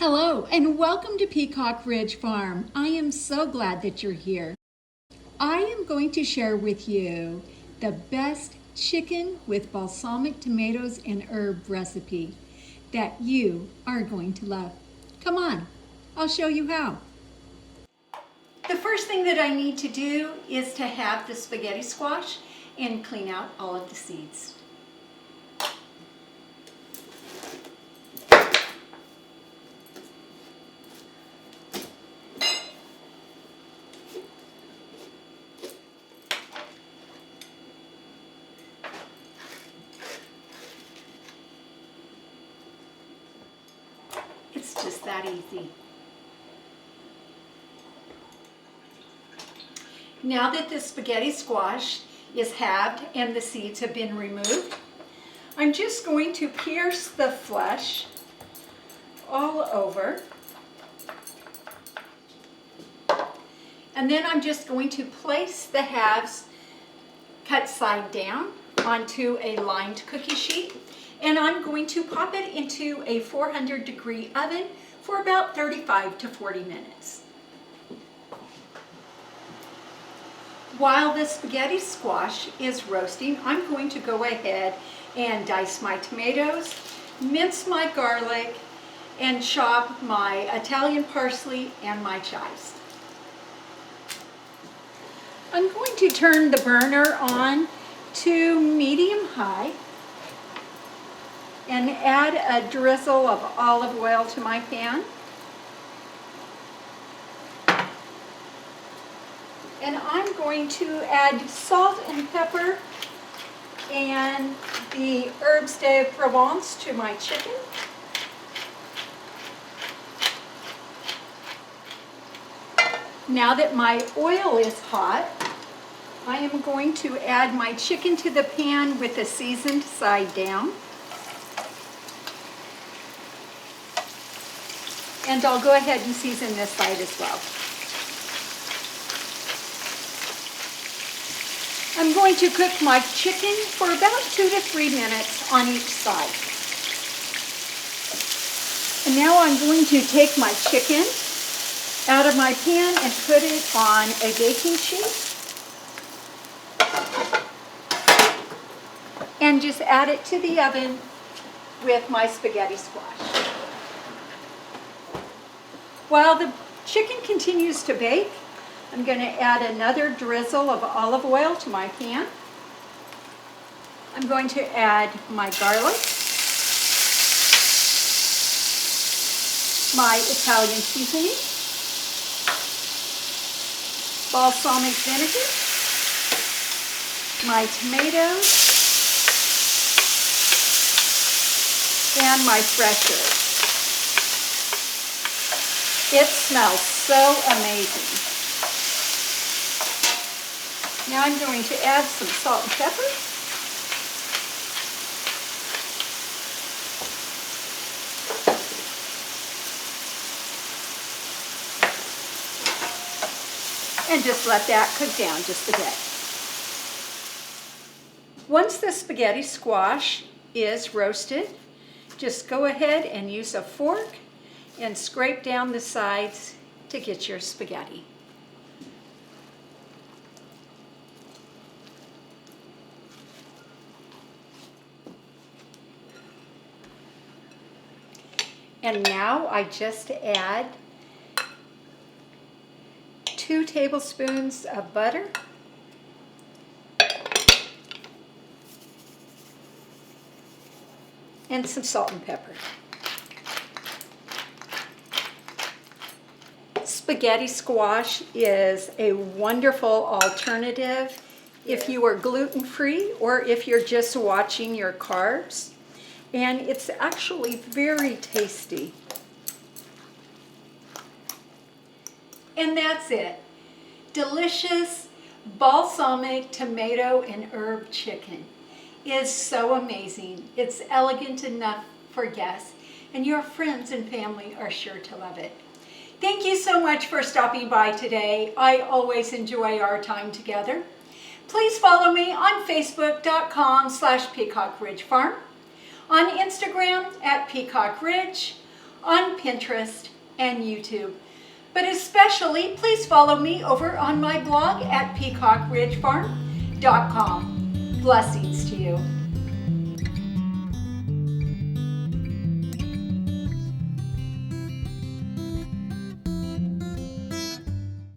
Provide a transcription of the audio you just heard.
Hello and welcome to Peacock Ridge Farm. I am so glad that you're here. I am going to share with you the best chicken with balsamic tomatoes and herb recipe that you are going to love. Come on, I'll show you how. The first thing that I need to do is to have the spaghetti squash and clean out all of the seeds. It's just that easy. Now that the spaghetti squash is halved and the seeds have been removed, I'm just going to pierce the flesh all over. And then I'm just going to place the halves cut side down onto a lined cookie sheet. And I'm going to pop it into a 400-degree oven for about 35 to 40 minutes. While the spaghetti squash is roasting, I'm going to go ahead and dice my tomatoes, mince my garlic, and chop my Italian parsley and my chives. I'm going to turn the burner on to medium-high and add a drizzle of olive oil to my pan. And I'm going to add salt and pepper and the herbes de Provence to my chicken. Now that my oil is hot, I am going to add my chicken to the pan with the seasoned side down. And I'll go ahead and season this side as well. I'm going to cook my chicken for about 2 to 3 minutes on each side. And now I'm going to take my chicken out of my pan and put it on a baking sheet. And just add it to the oven with my spaghetti squash. While the chicken continues to bake, I'm going to add another drizzle of olive oil to my pan. I'm going to add my garlic, my Italian seasoning, balsamic vinegar, my tomatoes, and my fresh herbs. It smells so amazing. Now I'm going to add some salt and pepper. And just let that cook down just a bit. Once the spaghetti squash is roasted, just go ahead and use a fork and scrape down the sides to get your spaghetti. And now I just add 2 tablespoons of butter, and some salt and pepper. Spaghetti squash is a wonderful alternative if you are gluten-free or if you're just watching your carbs. And it's actually very tasty. And that's it. Delicious balsamic tomato and herb chicken is so amazing. It's elegant enough for guests, and your friends and family are sure to love it. Thank you so much for stopping by today. I always enjoy our time together. Please follow me on Facebook.com/Peacock Ridge Farm, on Instagram at Peacock Ridge, on Pinterest and YouTube. But especially, please follow me over on my blog at peacockridgefarm.com. Blessings to you.